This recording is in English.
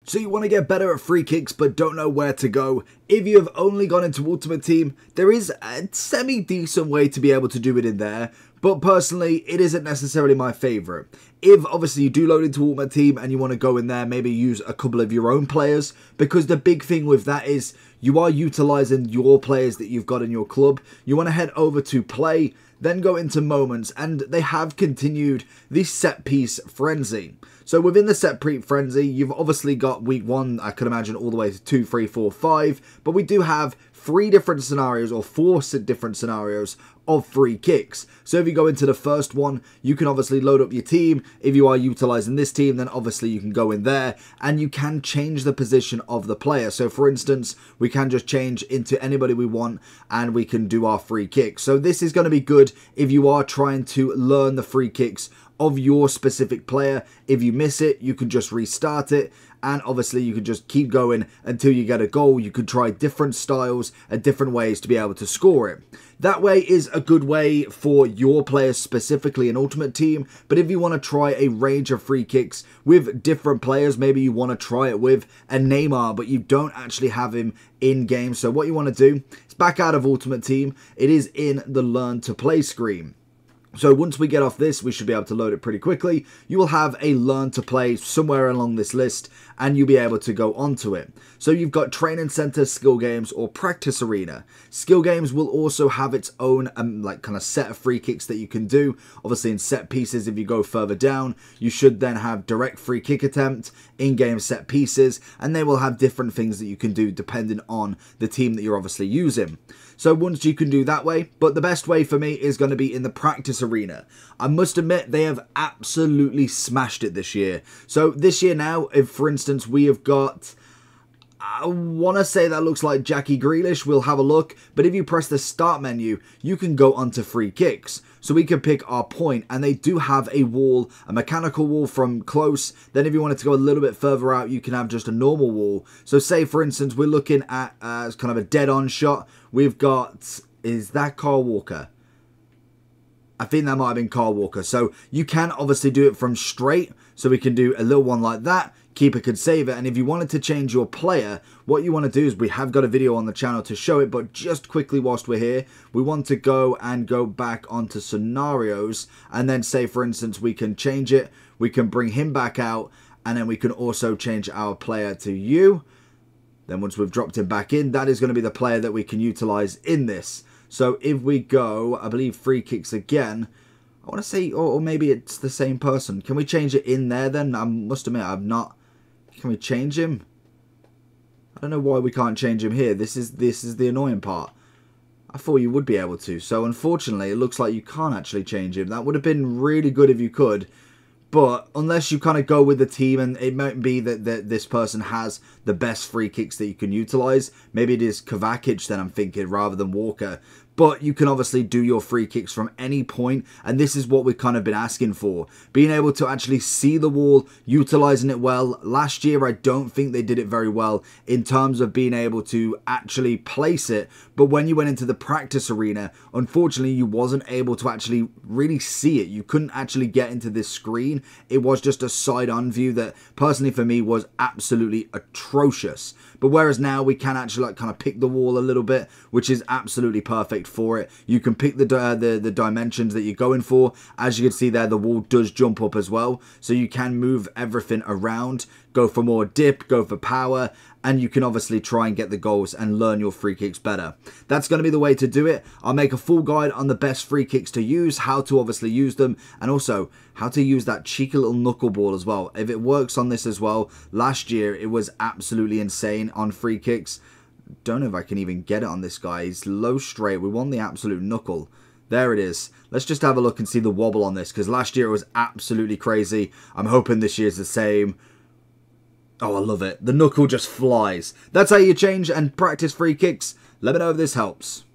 So you want to get better at free kicks but don't know where to go? If you have only gone into Ultimate Team, there is a semi-decent way to be able to do it in there, but personally it isn't necessarily my favourite. If obviously you do load into Ultimate Team and you want to go in there, maybe use a couple of your own players, because the big thing with that is you are utilising your players that you've got in your club. You want to head over to play, then go into moments, and they have continued the set piece frenzy. So within the set piece frenzy, you've obviously got week 1, I could imagine, all the way to 2, 3, 4, 5, but we do have 3 different scenarios, or 4 different scenarios of free kicks. So if you go into the first one, you can obviously load up your team. If you are utilising this team, then obviously you can go in there and you can change the position of the player. So for instance, we can just change into anybody we want and we can do our free kicks. So this is going to be good if you are trying to learn the free kicks of your specific player. If you miss it, you can just restart it, and obviously you can just keep going until you get a goal. You can try different styles and different ways to be able to score it. That way is a good way for your players specifically in Ultimate Team, but if you want to try a range of free kicks with different players, maybe you want to try it with a Neymar but you don't actually have him in game, so what you want to do is back out of Ultimate Team. It is in the Learn to Play screen. So once we get off this, we should be able to load it pretty quickly. You will have a Learn to Play somewhere along this list and you'll be able to go onto it. So you've got Training Center, Skill Games, or Practice Arena. Skill Games will also have its own like kind of set of free kicks that you can do. Obviously in set pieces, if you go further down, you should then have direct free kick attempt, in-game set pieces, and they will have different things that you can do depending on the team that you're obviously using. So once you can do that way, but the best way for me is going to be in the Practice Arena. I must admit, they have absolutely smashed it this year. So this year now, if for instance we have got, I want to say that looks like Jackie Grealish, we'll have a look, but if you press the start menu, you can go onto free kicks. So we can pick our point, and they do have a wall, a mechanical wall from close. Then if you wanted to go a little bit further out, you can have just a normal wall. So say for instance, we're looking at kind of a dead-on shot. We've got, is that Carl Walker? I think that might have been Carl Walker. So you can obviously do it from straight. So we can do a little one like that. Keeper could save it. And if you wanted to change your player, what you want to do is, we have got a video on the channel to show it, but just quickly whilst we're here, we want to go back onto scenarios, and then say for instance we can change it. We can bring him back out, and then we can also change our player to you. Then once we've dropped him back in, that is going to be the player that we can utilize in this. So if we go, I believe free kicks again, I want to say, or maybe it's the same person. Can we change it in there then? I must admit I've not. Can we change him? I don't know why we can't change him here. This is the annoying part. I thought you would be able to. So unfortunately, it looks like you can't actually change him. That would have been really good if you could. But unless you kind of go with the team, and it might be that this person has the best free kicks that you can utilize. Maybe it is Kovacic then I'm thinking, rather than Walker. But you can obviously do your free kicks from any point, and this is what we've kind of been asking for. Being able to actually see the wall, utilizing it well. Last year, I don't think they did it very well in terms of being able to actually place it. But when you went into the Practice Arena, unfortunately, you wasn't able to actually really see it. You couldn't actually get into this screen. It was just a side-on view that, personally for me, was absolutely atrocious. But whereas now we can actually like kind of pick the wall a little bit, which is absolutely perfect for it. You can pick the dimensions that you're going for. As you can see there, the wall does jump up as well, so you can move everything around, go for more dip, go for power, and you can obviously try and get the goals and learn your free kicks better. That's going to be the way to do it. I'll make a full guide on the best free kicks to use, how to obviously use them, and also how to use that cheeky little knuckleball as well. If it works on this as well, last year it was absolutely insane on free kicks. Don't know if I can even get it on this guy. He's low straight. We want the absolute knuckle. There it is. Let's just have a look and see the wobble on this, because last year it was absolutely crazy. I'm hoping this year's the same. Oh, I love it. The knuckle just flies. That's how you change and practice free kicks. Let me know if this helps.